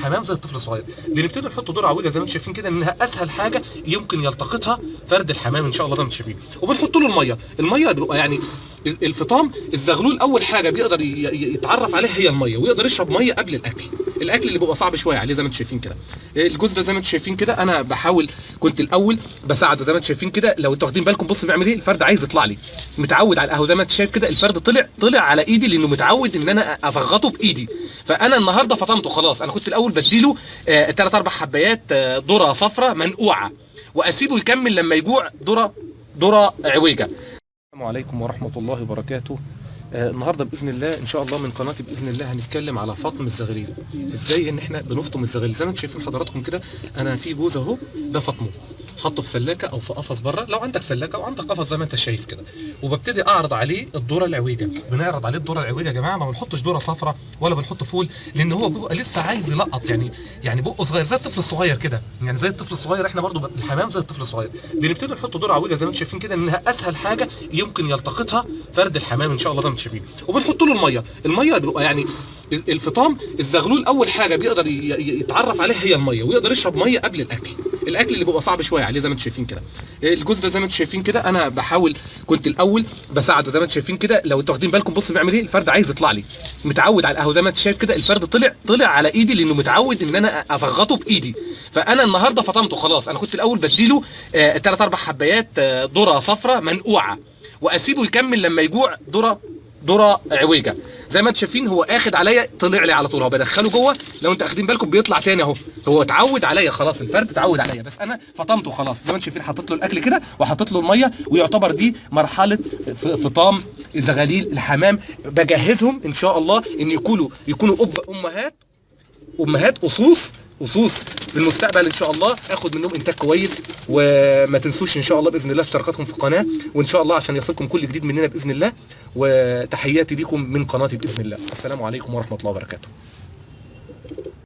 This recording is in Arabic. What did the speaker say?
الحمام زي الطفل الصغير. بنبتدي نحط ذره عويجه زي ما انتم شايفين كده، انها اسهل حاجه يمكن يلتقطها فرد الحمام ان شاء الله زي ما انتم شايفين. وبنحط له الميه بيبقى يعني الفطام الزغلول اول حاجه بيقدر يتعرف عليها هي الميه، ويقدر يشرب ميه قبل الاكل اللي بيبقى صعب شويه عليه زي ما انتم شايفين كده. الجزء ده زي ما انتم شايفين كده انا بحاول كنت الاول بساعده زي ما انتم شايفين كده. لو انتوا واخدين بالكم بص بيعمل ايه الفرد، عايز يطلع لي متعود على القهوه زي ما انت شايف كده. الفرد طلع على ايدي لانه متعود ان انا اضغطه بايدي. فانا النهارده فطمته خلاص. انا كنت الاول بديله 3 4 حبايات ذره صفراء منقوعه واسيبه يكمل لما يجوع ذره عويجه. السلام عليكم ورحمه الله وبركاته. النهارده باذن الله ان شاء الله من قناتي باذن الله هنتكلم على فطم الزغاليل، ازاي ان احنا بنفطم الزغاليل. زي ما انتم شايفين حضراتكم كده انا في جوز اهو، ده فطمه حطه في سلاكه او في قفص بره، لو عندك سلاكه او عندك قفص زي ما انت شايف كده. وببتدي اعرض عليه الذره العويجه. بنعرض عليه الذره العويجه يا جماعه، ما بنحطش ذره صفراء ولا بنحط فول، لان هو بيبقى لسه عايز يلقط، يعني بقه صغير زي الطفل الصغير كده، يعني زي الطفل الصغير. احنا برضو الحمام زي الطفل الصغير. بنبتدي نحط ذره عويجه زي ما انتم شايفين كده، انها اسهل حاجه يمكن يلتقطها فرد الحمام ان شاء الله زي ما انتم شايفين. وبنحط له الميه بيبقى يعني الفطام الزغلول اول حاجه بيقدر يتعرف عليها هي الميه، ويقدر يشرب ميه قبل الاكل اللي بيبقى صعب شويه عليه زي ما انتم شايفين كده. الجزء ده زي ما انتم شايفين كده انا بحاول كنت الاول بساعده زي ما انتم شايفين كده. لو انتوا واخدين بالكم بص بيعمل ايه الفرد، عايز يطلع لي متعود على القهوه زي ما انت شايف كده. الفرد طلع على ايدي لانه متعود ان انا اضغطه بايدي. فانا النهارده فطمته خلاص. انا كنت الاول بديله 3 4 حبايات ذره صفراء منقوعه واسيبه يكمل لما يجوع ذره عويجه. زي ما انتم شايفين هو اخد عليا، طلع لي على طول اهو. بدخله جوه، لو انتوا واخدين بالكم بيطلع تاني اهو. هو اتعود عليا خلاص، الفرد اتعود عليا، بس انا فطمته خلاص. زي ما انتم شايفين حطيت له الاكل كده وحطيت له الميه، ويعتبر دي مرحله فطام زغاليل الحمام. بجهزهم ان شاء الله ان يكونوا امهات أصوص في المستقبل ان شاء الله. اخد منهم انتاج كويس. وما تنسوش ان شاء الله باذن الله اشتراكاتكم في القناه، وان شاء الله عشان يصلكم كل جديد مننا باذن الله. وتحياتي ليكم من قناتي باذن الله. السلام عليكم ورحمه الله وبركاته.